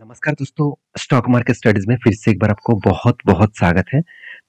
नमस्कार दोस्तों, stock market studies में फिर से एक बार आपको बहुत बहुत स्वागत है।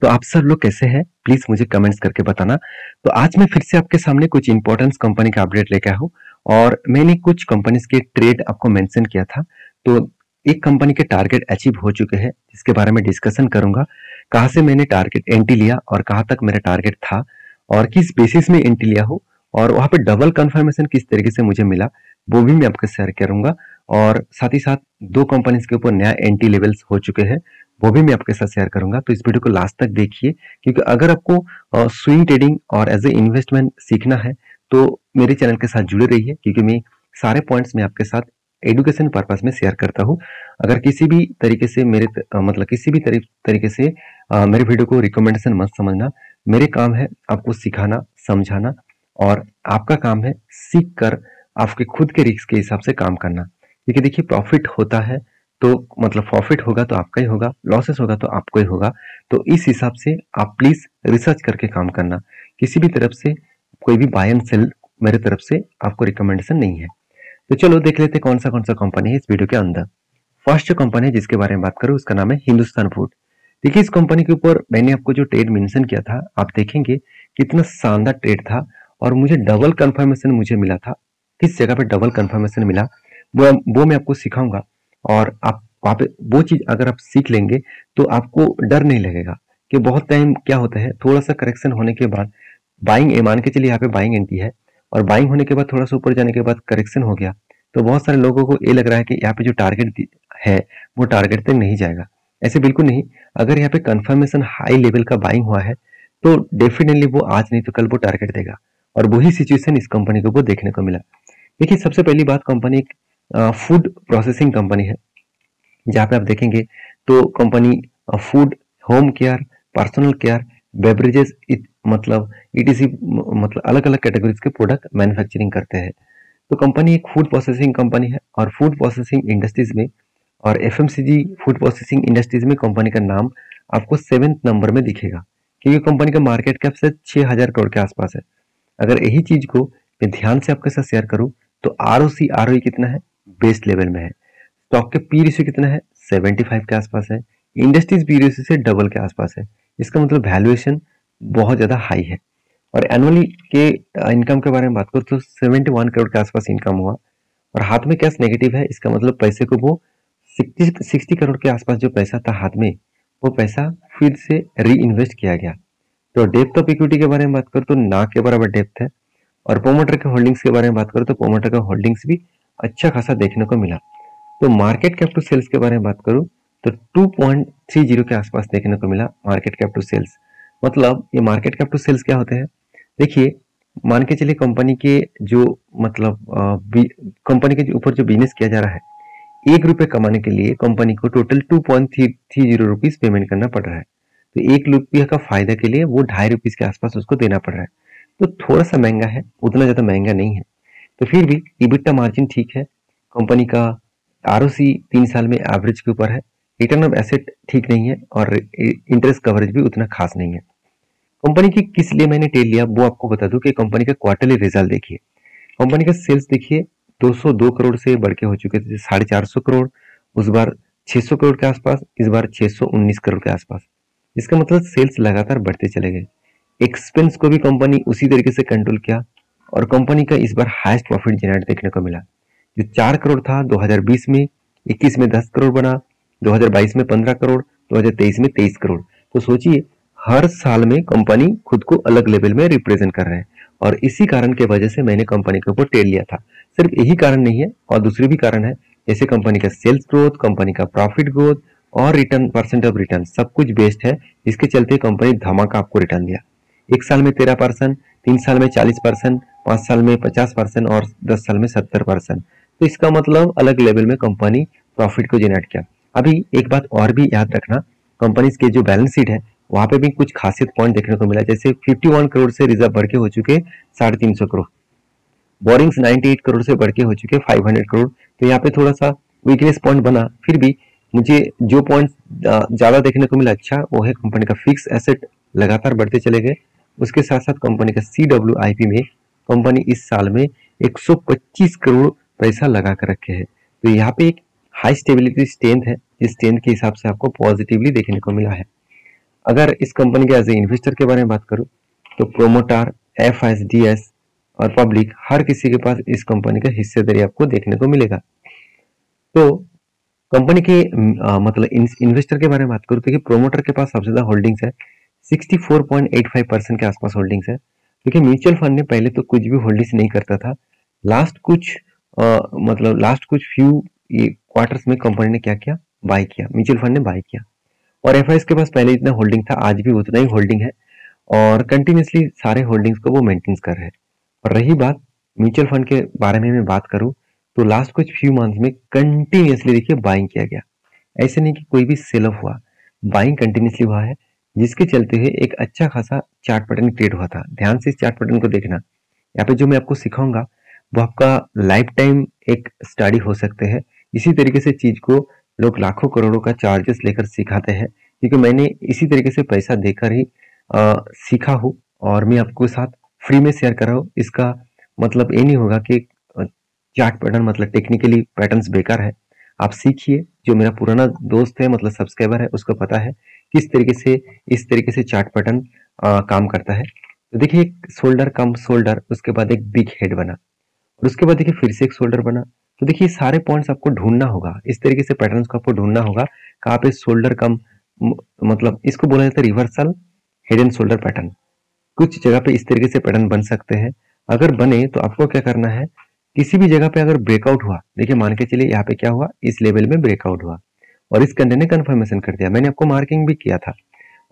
तो आप सब लोग कैसे हैं? प्लीज मुझे कमेंट्स करके बताना। तो आज मैं फिर से आपके सामने कुछ इंपॉर्टेंट कंपनी का अपडेट लेके आया हूँ और मैंने कुछ कंपनीज के ट्रेड आपको मेंशन किया था। तो एक कंपनी के टारगेट अचीव हो चुके हैं, जिसके बारे में डिस्कशन करूंगा। कहाँ से मैंने टारगेट एंट्री लिया और कहाँ तक मेरा टारगेट था और किस बेसिस में एंट्री लिया हूँ और वहां पे डबल कंफर्मेशन किस तरीके से मुझे मिला, वो भी मैं आपके शेयर करूंगा। और साथ ही साथ दो कंपनीज के ऊपर नया एंट्री लेवल्स हो चुके हैं, वो भी मैं आपके साथ शेयर करूंगा। तो इस वीडियो को लास्ट तक देखिए, क्योंकि अगर आपको स्विंग ट्रेडिंग और एज ए इन्वेस्टमेंट सीखना है तो मेरे चैनल के साथ जुड़े रहिए, क्योंकि मैं सारे पॉइंट्स में आपके साथ एडुकेशन पर्पस में शेयर करता हूँ। अगर किसी भी तरीके से मतलब किसी भी तरीके से मेरे वीडियो को रिकमेंडेशन मत समझना। मेरे काम है आपको सिखाना, समझाना, और आपका काम है सीख कर आपके खुद के रिस्क के हिसाब से काम करना। क्योंकि देखिए, प्रॉफिट होता है तो मतलब प्रॉफिट होगा तो आपका ही होगा, लॉसेस होगा तो आपको ही होगा। तो इस हिसाब से आप प्लीज रिसर्च करके काम करना। किसी भी तरफ से कोई भी बाय एंड सेल मेरे तरफ से आपको रिकमेंडेशन नहीं है। तो चलो देख लेते हैं कौन सा कंपनी है इस वीडियो के अंदर। फर्स्ट जो कंपनी है जिसके बारे में बात करूं, उसका नाम है हिंदुस्तान फूड। देखिए, इस कंपनी के ऊपर मैंने आपको जो ट्रेड मेंशन किया था, आप देखेंगे कितना शानदार ट्रेड था और मुझे डबल कंफर्मेशन मुझे मिला था। किस जगह पे डबल कंफर्मेशन मिला वो मैं आपको सिखाऊंगा। और आप वहाँ पे वो चीज अगर आप सीख लेंगे तो आपको डर नहीं लगेगा कि बहुत टाइम क्या होता है, थोड़ा सा करेक्शन होने के बाद बाइंग, मान के चलिए यहाँ पे बाइंग एंट्री है और बाइंग होने के बाद थोड़ा सा ऊपर जाने के बाद करेक्शन हो गया, तो बहुत सारे लोगों को ये लग रहा है कि यहाँ पे जो टारगेट है वो टारगेट तक नहीं जाएगा। ऐसे बिल्कुल नहीं। अगर यहाँ पे कंफर्मेशन हाई लेवल का बाइंग हुआ है तो डेफिनेटली वो आज नहीं तो कल वो टारगेट देगा। और वही सिचुएशन इस कंपनी को वो देखने को मिला। देखिए, सबसे पहली बात, कंपनी एक फूड प्रोसेसिंग कंपनी है। जहाँ पे आप देखेंगे तो company food, home care, personal care, beverages मतलब ईटीसी, मतलब अलग अलग कैटेगरीज के प्रोडक्ट मैन्युफैक्चरिंग करते हैं। तो कंपनी एक फूड प्रोसेसिंग कंपनी है और फूड प्रोसेसिंग इंडस्ट्रीज में और एफएमसीजी फूड प्रोसेसिंग इंडस्ट्रीज में कंपनी का नाम आपको 7वें नंबर में दिखेगा, क्योंकि कंपनी का मार्केट कैप से 6000 करोड़ के आसपास है। अगर यही चीज को मैं ध्यान से आपके साथ शेयर करूं तो आरओसी आरओई कितना है, बेस्ट लेवल में है। स्टॉक के पी रेशियो कितना है, 75 के आसपास है। इंडस्ट्रीज पी रेशियो से डबल के आसपास है। इसका मतलब वैल्यूएशन बहुत ज्यादा हाई है। और एनुअली के इनकम के बारे में बात करूं तो 71 करोड़ के आसपास इनकम हुआ और हाथ में कैश नेगेटिव है। इसका मतलब पैसे को वो 60 करोड़ के आसपास जो पैसा था हाथ में, वो पैसा फिर से री इन्वेस्ट किया गया। तो डेप्थ ऑफ इक्विटी के बारे में बात करूं तो ना के बराबर डेप्थ है। और प्रोमोटर के होल्डिंग्स के बारे में बात करूं तो प्रोमोटर का होल्डिंग्स भी अच्छा खासा देखने को मिला। तो मार्केट कैप टू सेल्स के बारे में बात करूं तो 2.30 के आसपास देखने को मिला मार्केट कैप टू सेल्स। मतलब ये मार्केट कैप टू सेल्स क्या होते हैं? देखिए, मान के चलिए कंपनी के जो मतलब कंपनी के ऊपर जो बिजनेस किया जा रहा है, 1 रुपए कमाने के लिए कंपनी को टोटल 2.30 रुपीज पेमेंट करना पड़ रहा है। तो 1 रुपया का फायदा के लिए वो 2.5 रुपीज के आसपास उसको देना पड़ रहा है। तो थोड़ा सा महंगा है, उतना ज्यादा महंगा नहीं है। तो फिर भी इबिटा मार्जिन ठीक है। कंपनी का आरओसी 3 साल में एवरेज के ऊपर है। रिटर्न ऑफ एसेट ठीक नहीं है और इंटरेस्ट कवरेज भी उतना खास नहीं है। कंपनी की किस लिए मैंने टेल लिया वो आपको बता दूं कि कंपनी का क्वार्टरली रिजल्ट देखिए। कंपनी का सेल्स देखिए, 202 करोड़ से बढ़ के हो चुके थे 450 करोड़। उस बार 600 करोड़ के आसपास, इस बार 619 करोड़ के आसपास। इसका मतलब सेल्स लगातार बढ़ते चले गए। एक्सपेंस को भी कंपनी उसी तरीके से कंट्रोल किया और कंपनी का इस बार हाईएस्ट प्रॉफिट जनरेट देखने को मिला। जो 4 करोड़ था 2020 में, 21 में 10 करोड़ बना, 2022 में 15 करोड़, 2023 में 23 करोड़। तो सोचिए, हर साल में कंपनी खुद को अलग लेवल में रिप्रेजेंट कर रहे हैं। और इसी कारण के वजह से मैंने कंपनी के ऊपर टेल लिया था। सिर्फ यही कारण नहीं है और दूसरे भी कारण है, जैसे कंपनी का सेल्स ग्रोथ, कंपनी का प्रॉफिट ग्रोथ और रिटर्न, परसेंट ऑफ रिटर्न सब कुछ बेस्ट है। इसके चलते कंपनी धमाका आपको रिटर्न दिया। 1 साल में 13%, 3 साल में 40%, 5 साल में 50% और 10 साल में 70%। तो इसका मतलब अलग लेवल में कंपनी प्रॉफिट को जनरेट किया। अभी एक बात और भी याद रखना, कंपनी के जो बैलेंस शीट है वहां पे भी कुछ खासियत पॉइंट देखने को मिला। जैसे 51 करोड़ से रिजर्व बढ़ के हो चुके 350 करोड़, बोरिंग्स 98 करोड़ से बढ़ के हो चुके 500 करोड़। तो यहाँ पे थोड़ा सा वीकनेस पॉइंट बना। फिर भी मुझे जो पॉइंट ज्यादा देखने को मिला अच्छा, वो है कंपनी का फिक्स एसेट लगातार बढ़ते चले गए। उसके साथ साथ कंपनी का CWIP में कंपनी इस साल में 125 करोड़ पैसा लगा कर रखे है। तो यहाँ पे एक हाई स्टेबिलिटी स्ट्रेंथ है, इस स्ट्रेंथ के हिसाब से आपको पॉजिटिवली देखने को मिला है। अगर इस कंपनी के एज ए इन्वेस्टर के बारे में बात करूं तो प्रोमोटर, एफआईएस और पब्लिक हर किसी के पास इस कंपनी का हिस्सेदारी आपको देखने को मिलेगा। तो कंपनी के मतलब इन्वेस्टर के बारे में बात करूं तो प्रोमोटर के पास सबसे ज्यादा होल्डिंग्स है, 64.85% के आसपास होल्डिंग्स है। देखिए म्यूचुअल फंड ने पहले तो कुछ भी होल्डिंग्स नहीं करता था, लास्ट कुछ लास्ट कुछ फ्यू क्वार्टर्स में कंपनी ने क्या किया, बाय किया, म्यूचुअल फंड ने बाय किया। और एफआईएस के पास पहले इतना होल्डिंग था, आज भी उतना ही होल्डिंग है और कंटिन्यूसली सारे होल्डिंग्स को वो मेंटेन कर रहे हैं। और रही बात म्यूचुअल फंड के बारे में मैं बात करूं तो लास्ट कुछ फ्यू मंथ्स में कंटिन्यूसली देखिए बाइंग किया गया, ऐसे नहीं कि कोई भी सेल ऑफ हुआ, बाइंग कंटिन्यूसली हुआ है, जिसके चलते हुए एक अच्छा खासा चार्ट पैटर्न क्रिएट हुआ था। ध्यान से इस चार्ट पैटर्न को देखना, यहाँ पे जो मैं आपको सिखाऊंगा वो आपका लाइफ टाइम एक स्टडी हो सकते हैं। इसी तरीके से चीज को लोग लाखों करोड़ों का चार्जेस लेकर सिखाते हैं, क्योंकि मैंने इसी तरीके से पैसा देकर ही सीखा हूँ और मैं आपको साथ फ्री में शेयर कर रहा हूँ। इसका मतलब ये नहीं होगा कि चार्ट पैटर्न मतलब टेक्निकली पैटर्न्स बेकार है। आप सीखिए, जो मेरा पुराना दोस्त है मतलब सब्सक्राइबर है उसको पता है किस तरीके से इस तरीके से चार्ट पैटर्न काम करता है। तो देखिए एक शोल्डर कम शोल्डर, उसके बाद एक बिग हेड बना और उसके बाद देखिए फिर से एक शोल्डर बना। तो देखिए सारे पॉइंट्स आपको ढूंढना होगा, इस तरीके से पैटर्न्स को आपको ढूंढना होगा। कहाँ पे शोल्डर कम, मतलब इसको बोला जाता है reversal head and shoulder pattern. कुछ जगह पे इस तरीके से पैटर्न बन सकते हैं। अगर बने तो आपको क्या करना है, किसी भी जगह पे अगर ब्रेकआउट हुआ, देखिए मान के चलिए यहाँ पे क्या हुआ, इस लेवल में ब्रेकआउट हुआ और इस कैंडल ने कंफर्मेशन कर दिया, मैंने आपको मार्किंग भी किया था।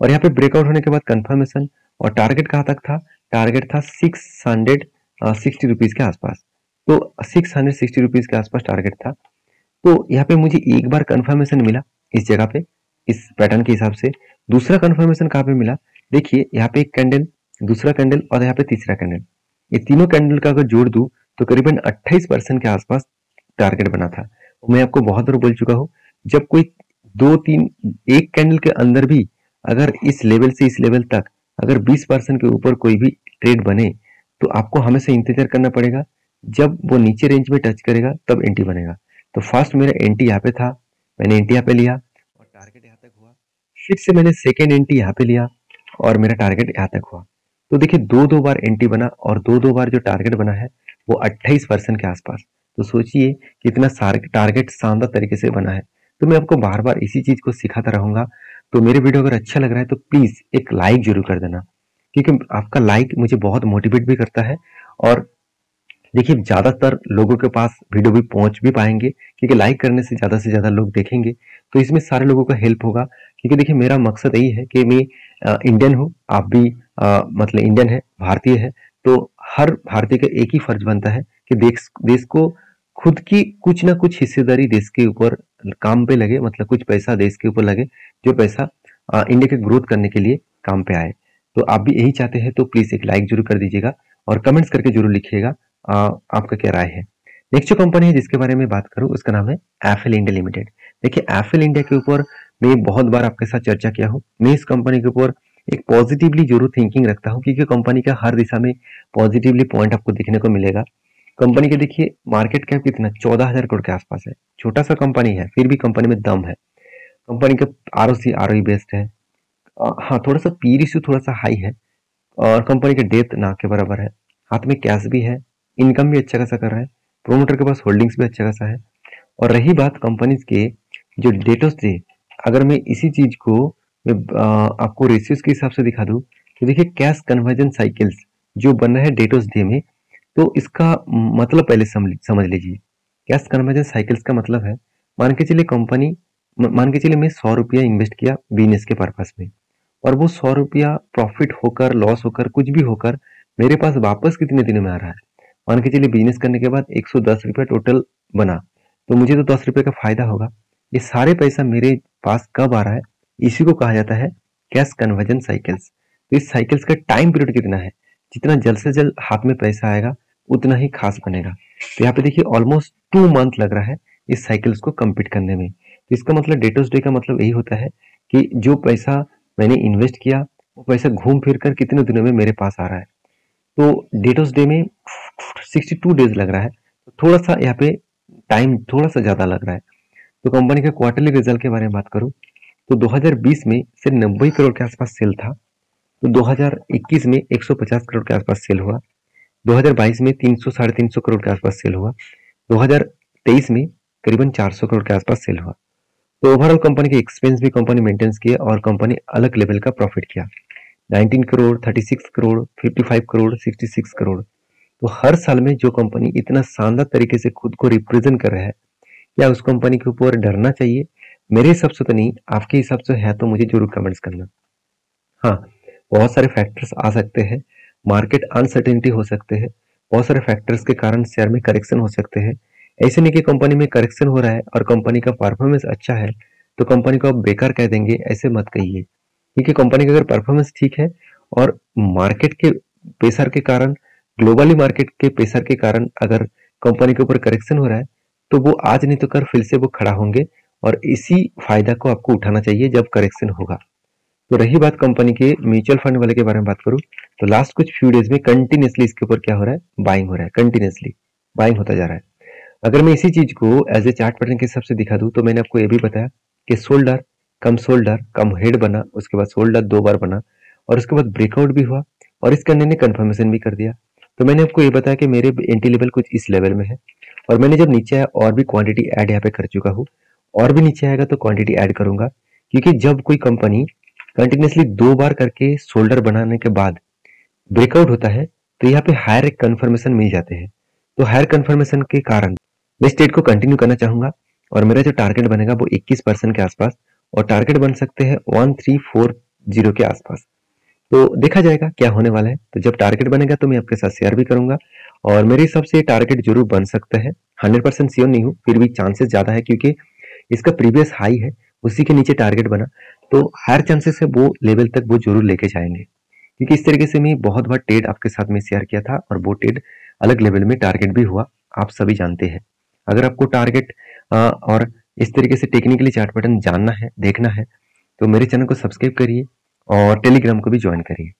और यहाँ पे ब्रेकआउट होने के बाद कंफर्मेशन, और टारगेट कहाँ तक था, टारगेट था 660 रुपीज के आसपास। तो 660 रुपीज के आसपास टारगेट था। तो यहाँ पे मुझे एक बार कंफर्मेशन मिला इस जगह पे, इस पैटर्न के हिसाब से। दूसरा कंफर्मेशन कहाँ पे मिला, देखिए यहाँ पे एक कैंडल, दूसरा कैंडल और यहाँ पे तीसरा कैंडल, ये तीनों कैंडल का अगर जोड़ दूं तो करीबन 28% के आसपास टारगेट बना था। मैं आपको बहुत बार बोल चुका हूँ, जब कोई दो तीन एक कैंडल के अंदर भी अगर इस लेवल से इस लेवल तक अगर 20% के ऊपर कोई भी ट्रेड बने तो आपको हमेशा इंतजार करना पड़ेगा, जब वो नीचे रेंज में टच करेगा तब एंट्री बनेगा। तो फर्स्ट मेरा एंट्री यहाँ पे था, मैंने एंट्री यहाँ पे लिया और टारगेट यहाँ तक हुआ, फिर से मैंने सेकेंड एंट्री यहाँ पे लिया और मेरा टारगेट यहाँ तक हुआ। तो देखिए दो बार एंट्री बना और दो बार जो टारगेट बना है वो 28% के आसपास। तो सोचिए कितना टारगेट शानदार तरीके से बना है। तो मैं आपको बार बार इसी चीज को सिखाता रहूंगा। तो मेरे वीडियो अगर अच्छा लग रहा है तो प्लीज एक लाइक जरूर कर देना, क्योंकि आपका लाइक मुझे बहुत मोटिवेट भी करता है। और देखिए ज्यादातर लोगों के पास वीडियो भी पहुंच भी पाएंगे, क्योंकि लाइक करने से ज्यादा लोग देखेंगे तो इसमें सारे लोगों का हेल्प होगा। क्योंकि देखिए मेरा मकसद यही है कि मैं इंडियन हूँ, आप भी मतलब इंडियन है, भारतीय है, तो हर भारतीय का एक ही फर्ज बनता है कि देश को खुद की कुछ ना कुछ हिस्सेदारी देश के ऊपर काम पे लगे, मतलब कुछ पैसा देश के ऊपर लगे, जो पैसा इंडिया के ग्रोथ करने के लिए काम पे आए। तो आप भी यही चाहते हैं तो प्लीज एक लाइक जरूर कर दीजिएगा और कमेंट्स करके जरूर लिखिएगा आपका क्या राय है। नेक्स्ट जो कंपनी है जिसके बारे में बात करूं उसका नाम है एफएल इंडिया लिमिटेड। देखिए एफएल इंडिया के ऊपर मैं बहुत बार आपके साथ चर्चा किया हूं। मैं इस कंपनी के ऊपर एक पॉजिटिवली जरूर थिंकिंग रखता हूं, क्योंकि कंपनी का हर दिशा में पॉजिटिवली पॉइंट आपको देखने को मिलेगा। कंपनी के देखिए मार्केट कैप कितना 14,000 करोड़ के आसपास है, छोटा सा कंपनी है फिर भी कंपनी में दम है। कंपनी का आरओसी आरओई बेस्ड है, हाँ थोड़ा सा पी रेशियो थोड़ा सा हाई है और कंपनी का डेट ना के बराबर है, हाथ में कैश भी है, इनकम भी अच्छा खासा कर रहा है, प्रोमोटर के पास होल्डिंग्स भी अच्छा खासा है। और रही बात कंपनीज के जो डेटोस डे, अगर मैं इसी चीज को मैं आपको रेशियोज के हिसाब से दिखा दूं तो देखिए कैश कन्वर्जन साइकिल्स जो बन रहा है डेटोस डे में, तो इसका मतलब पहले समझ लीजिए। कैश कन्वर्जन साइकिल्स का मतलब है, मान के चलिए मान के चलिए मैं 100 रुपया इन्वेस्ट किया बिजनेस के पर्पस में, और वो 100 रुपया प्रॉफिट होकर लॉस होकर कुछ भी होकर मेरे पास वापस कितने दिनों में आ रहा है। मान के चलिए बिजनेस करने के बाद 110 रुपया टोटल बना, तो मुझे तो 10 रुपये का फायदा होगा। ये सारे पैसा मेरे पास कब आ रहा है, इसी को कहा जाता है कैश कन्वर्जन साइकिल्स। तो इस साइकिल्स का टाइम पीरियड कितना है, जितना जल्द से जल्द हाथ में पैसा आएगा उतना ही खास बनेगा। तो यहाँ पे देखिए ऑलमोस्ट 2 मंथ लग रहा है इस साइकिल्स को कंप्लीट करने में। तो इसका मतलब डेटोस डे का मतलब यही होता है कि जो पैसा मैंने इन्वेस्ट किया वो पैसा घूम फिर कर कितने दिनों में मेरे पास आ रहा है। तो डेटोस डे में 62 डेज लग रहा है, तो थोड़ा सा यहाँ पे टाइम थोड़ा सा ज्यादा लग रहा है। तो कंपनी के क्वार्टरली रिजल्ट के बारे में बात करूं तो 2020 में सिर्फ 90 करोड़ के आसपास सेल था। तो 2021 में 150 करोड़ के आसपास सेल हुआ। 2022 में 300 साढ़े 300 करोड़ के आसपास सेल हुआ। 2023 में करीबन 400 करोड़ के आसपास सेल हुआ। तो ओवरऑल कंपनी के एक्सपेंस भी कंपनी मेंटेन किए और कंपनी अलग लेवल का प्रॉफिट किया। 19 करोड़, 36 करोड़, 55 करोड़, 66 करोड़। तो हर साल में जो कंपनी इतना शानदार तरीके से खुद को रिप्रेजेंट कर रहा है, क्या उस कंपनी के ऊपर डरना चाहिए? मेरे हिसाब से तो नहीं, आपके हिसाब से है तो मुझे जरूर कमेंट्स करना। हाँ, बहुत सारे फैक्टर्स आ सकते हैं, मार्केट अनसर्टेनिटी हो सकते हैं, बहुत सारे फैक्टर्स के कारण शेयर में करेक्शन हो सकते हैं। ऐसे नहीं कि कंपनी में करेक्शन हो रहा है और कंपनी का परफॉर्मेंस अच्छा है तो कंपनी को आप बेकार कह देंगे, ऐसे मत कहिए। क्योंकि कंपनी का अगर परफॉर्मेंस ठीक है और मार्केट के प्रेशर के कारण, ग्लोबली मार्केट के प्रेशर के कारण अगर कंपनी के ऊपर करेक्शन हो रहा है तो वो आज नहीं तो कल फिर से वो खड़ा होंगे और इसी फायदा को आपको उठाना चाहिए जब करेक्शन होगा। तो रही बात कंपनी के म्यूचुअल फंड वाले के बारे में बात करूं तो लास्ट कुछ फ्यू डेज में कंटिन्यूसली इसके ऊपर क्या हो रहा है, बाइंग हो रहा है, कंटिन्यूसली बाइंग होता जा रहा है। अगर मैं इसी चीज को एज ए चार्ट पैटर्न के हिसाब से दिखा दूं तो मैंने आपको ये भी बताया कि शोल्डर कम हेड बना, उसके बाद शोल्डर 2 बार बना और उसके बाद ब्रेकआउट भी हुआ और इस कैंडल ने कंफर्मेशन भी कर दिया। तो मैंने आपको ये बताया कि मेरे एंट्री लेवल कुछ इस लेवल में है और मैंने जब नीचे आया और भी क्वांटिटी ऐड यहाँ पे कर चुका हूँ और भी नीचे आएगा तो क्वांटिटी ऐड करूंगा। क्योंकि जब कोई कंपनी कंटिन्यूसली 2 बार करके शोल्डर बनाने के बाद ब्रेकआउट होता है तो यहाँ पे हायर एक कंफर्मेशन मिल जाते हैं। तो हायर कंफर्मेशन के कारण मैं स्टेट को कंटिन्यू करना चाहूंगा और मेरा जो टारगेट बनेगा वो 21% के आसपास और टारगेट बन सकते हैं 1340 के आसपास। तो देखा जाएगा क्या होने वाला है। तो जब टारगेट बनेगा तो मैं आपके साथ शेयर भी करूंगा और मेरे हिसाब से टारगेट जरूर बन सकता है। 100% श्योर नहीं हूँ, फिर भी चांसेस ज्यादा है क्योंकि इसका प्रीवियस हाई है, उसी के नीचे टारगेट बना तो हायर चांसेस है वो लेवल तक वो जरूर लेके जाएंगे। क्योंकि इस तरीके से मैं बहुत बार ट्रेड आपके साथ में शेयर किया था और वो ट्रेड अलग लेवल में टारगेट भी हुआ, आप सभी जानते हैं। अगर आपको टारगेट और इस तरीके से टेक्निकली चार्ट पैटर्न जानना है, देखना है तो मेरे चैनल को सब्सक्राइब करिए और टेलीग्राम को भी ज्वाइन करिए।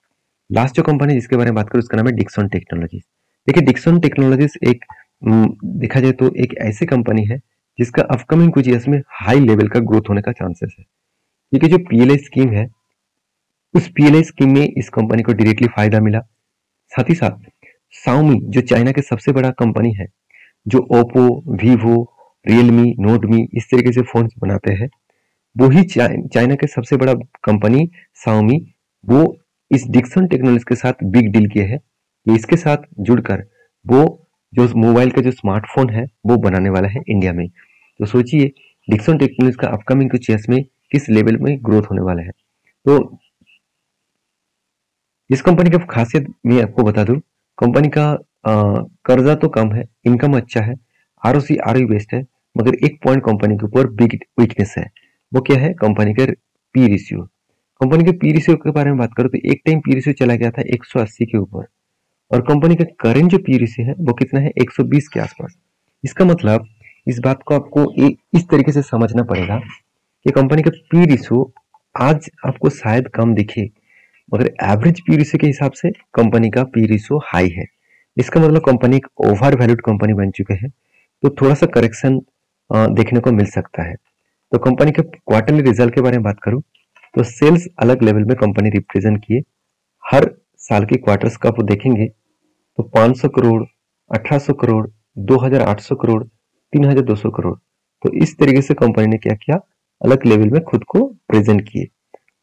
लास्ट जो कंपनी जिसके बारे में बात करूँ उसका नाम है डिक्सन टेक्नोलॉजीज। देखिए डिक्सन टेक्नोलॉजीज एक देखा जाए तो एक ऐसी कंपनी है जिसका अपकमिंग कुछ ईयर्स में हाई लेवल का ग्रोथ होने का चांसेस है। क्योंकि जो पीएलआई स्कीम है उस पीएलआई स्कीम में इस कंपनी को डायरेक्टली फायदा मिला। साथ ही साथ शाओमी जो चाइना के सबसे बड़ा कंपनी है, जो ओप्पो, वीवो, रियलमी, नोटमी इस तरीके से फोन बनाते हैं, वो ही चाइना के सबसे बड़ा कंपनी शाओमी वो इस डिक्सन टेक्नोलॉजी के साथ बिग डील किए हैं कि इसके साथ जुड़कर वो जो मोबाइल का जो स्मार्टफोन है वो बनाने वाला है इंडिया में। तो सोचिए डिक्सन टेक्नोलॉजी का अपकमिंग कुछ ईयर्स में किस लेवल में ग्रोथ होने वाला है। तो इस कंपनी की खासियत मैं आपको बता दूं, कंपनी का कर्जा तो कम है, इनकम अच्छा है, आरओसी आरओई बेस्ट है, मगर एक पॉइंट कंपनी के ऊपर बिग वीकनेस है। वो क्या है? कंपनी का पी रेशियो। कंपनी के पी रेशियो के बारे में बात करूं तो एक टाइम पी रेशियो चला गया था 180 के ऊपर और कंपनी का करंट जो पी रेशियो है वो कितना है? 120 के आसपास। इसका मतलब इस बात को आपको इस तरीके से समझना पड़ेगा कि कंपनी का पी रेशियो आज आपको शायद कम दिखे मगर एवरेज पी रेशियो के हिसाब से कंपनी का पी रेशियो हाई है। इसका मतलब कंपनी एक ओवर वैल्यूड कंपनी बन चुके हैं। तो थोड़ा सा करेक्शन देखने को मिल सकता है। तो कंपनी के क्वार्टरली रिजल्ट के बारे में बात करूं तो सेल्स अलग लेवल में कंपनी रिप्रेजेंट किए। हर साल के क्वार्टर्स का आप देखेंगे तो 500 करोड़, 1800 करोड़, 2800 करोड़, 3200 करोड़। तो इस तरीके से कंपनी ने क्या किया? अलग लेवल में खुद को प्रेजेंट किए।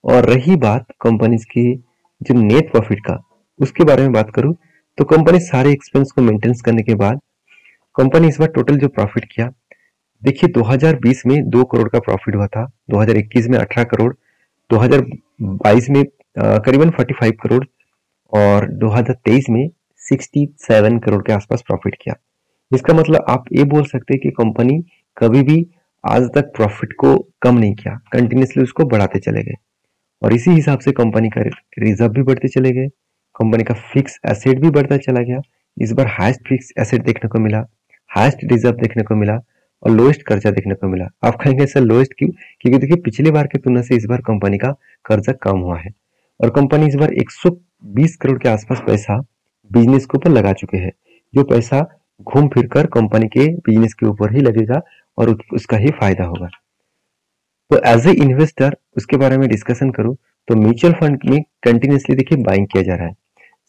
और रही बात कंपनीज की जो नेट प्रॉफिट का, उसके बारे में बात करूं तो कंपनी सारे एक्सपेंस को मेंटेन करने के बाद कंपनी इस बार टोटल जो प्रॉफिट किया, देखिए 2020 में 2 करोड़ का प्रॉफिट हुआ था, 2021 में 18 करोड़, 2022 में करीबन 45 करोड़ और 2023 में 67 करोड़ के आसपास प्रॉफिट किया। इसका मतलब आप ये बोल सकते हैं कि कंपनी कभी भी आज तक प्रॉफिट को कम नहीं किया, कंटिन्यूसली उसको बढ़ाते चले गए और इसी हिसाब से कंपनी का रिजर्व भी बढ़ते चले गए, कंपनी का फिक्स एसेट भी बढ़ता चला गया। इस बार हाईएस्ट फिक्स एसेट देखने को मिला, हाईएस्ट रिजर्व देखने को मिला और लोएस्ट कर्जा देखने को मिला। आप कहेंगे सर लोएस्ट क्यों? क्योंकि देखिए पिछली बार की तुलना से इस बार कंपनी का कर्जा कम हुआ है और कंपनी इस बार 120 करोड़ के आसपास पैसा बिजनेस के ऊपर लगा चुके हैं। जो पैसा घूम फिर कर कंपनी के बिजनेस के ऊपर ही लगेगा और उसका ही फायदा होगा। तो एज ए इन्वेस्टर उसके बारे में डिस्कशन करूं तो म्यूचुअल फंड में कंटिन्यूसली देखिए बाइंग किया जा रहा है।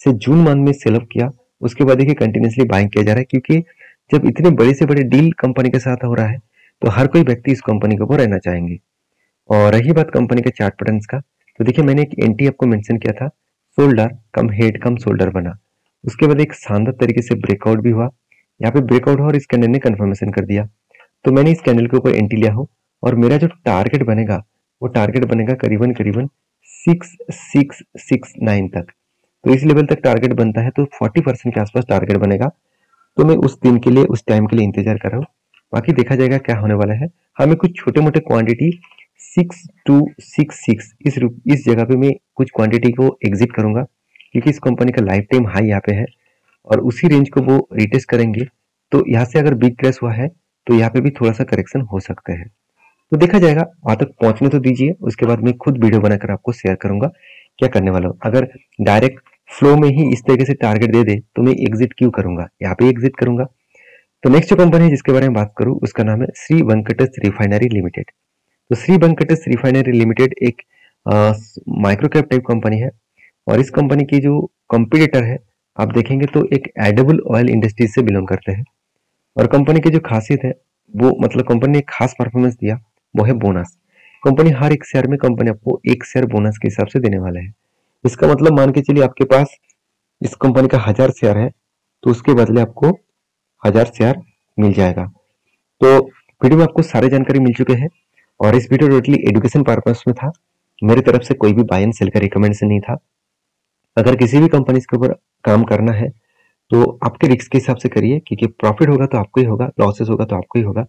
से जून मंथ में सेल अप किया, उसके बाद देखिए कंटिन्यूसली बाइंग किया जा रहा है, क्योंकि जब इतने बड़े से बड़े डील कंपनी के साथ हो रहा है तो हर कोई व्यक्ति इस कंपनी के ऊपर रहना चाहेंगे। और रही बात कंपनी के चार्ट पैटर्न्स का, तो देखिए मैंने एक एंट्री आपको मेंशन किया था, शोल्डर कम हेड कम शोल्डर बना, उसके बाद एक शानदार तरीके से ब्रेकआउट भी हुआ। यहाँ पे ब्रेकआउट हुआ और इस कैंडल ने कंफर्मेशन कर दिया, तो मैंने इस कैंडल के ऊपर एंट्री लिया हूँ और मेरा जो टारगेट बनेगा वो टारगेट बनेगा करीबन करीबन 6669 तक। तो इस लेवल तक टारगेट बनता है तो 40% के आसपास टारगेट बनेगा। तो मैं उस दिन के लिए उस टाइम के लिए इंतजार कर रहा हूँ, बाकी देखा जाएगा क्या होने वाला है। हाँ, मैं कुछ छोटे मोटे क्वांटिटी 6266 इस जगह पे मैं कुछ क्वांटिटी को एग्जिट करूंगा, क्योंकि इस कंपनी का लाइफ टाइम हाई यहाँ पे है और उसी रेंज को वो रिटेस्ट करेंगे। तो यहाँ से अगर बिग क्रैश हुआ है तो यहाँ पे भी थोड़ा सा करेक्शन हो सकता है, तो देखा जाएगा। वहां तक पहुंचने तो दीजिए, उसके बाद मैं खुद वीडियो बनाकर आपको शेयर करूंगा क्या करने वाला हूँ। अगर डायरेक्ट फ्लो में ही इस तरीके से टारगेट दे दे तो मैं एग्जिट क्यों करूंगा, यहाँ पे एग्जिट करूंगा। तो नेक्स्ट जो कंपनी है जिसके बारे में बात करूं उसका नाम है श्री वेंकटेश रिफाइनरी लिमिटेड। तो श्री वेंकटेश रिफाइनरी लिमिटेड एक माइक्रो कैप टाइप कंपनी है और इस कंपनी की जो कंपटीटर है आप देखेंगे तो एक एडिबल ऑयल इंडस्ट्री से बिलोंग करते हैं। और कंपनी की जो खासियत है वो मतलब कंपनी ने एक खास परफॉर्मेंस दिया, वो है बोनस। कंपनी हर एक शेयर में कंपनी आपको एक शेयर बोनस के हिसाब से देने वाला है। इसका मतलब मान के चलिए आपके पास इस कंपनी का 1000 शेयर है तो उसके बदले आपको 1000 शेयर मिल जाएगा। तो वीडियो में आपको सारी जानकारी मिल चुके हैं और इस वीडियो टोटली एजुकेशन पर्पस में था, मेरी तरफ से कोई भी बाय एंड सेल का रिकमेंडेशन नहीं था। अगर किसी भी कंपनी के ऊपर काम करना है तो आपके रिस्क के हिसाब से करिए, क्योंकि प्रॉफिट होगा तो आपको ही होगा, लॉसेस होगा तो आपको ही होगा।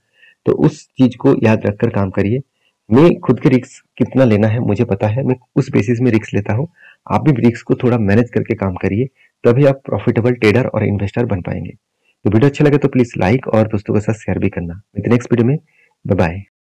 तो उस चीज को याद रखकर काम करिए। मैं खुद के रिस्क कितना लेना है मुझे पता है, मैं उस बेसिस में रिस्क लेता हूँ। आप भी रिस्क को थोड़ा मैनेज करके काम करिए, तभी आप प्रॉफिटेबल ट्रेडर और इन्वेस्टर बन पाएंगे। तो वीडियो अच्छा लगे तो प्लीज लाइक और दोस्तों के साथ शेयर भी करना। नेक्स्ट वीडियो में बाय बाय।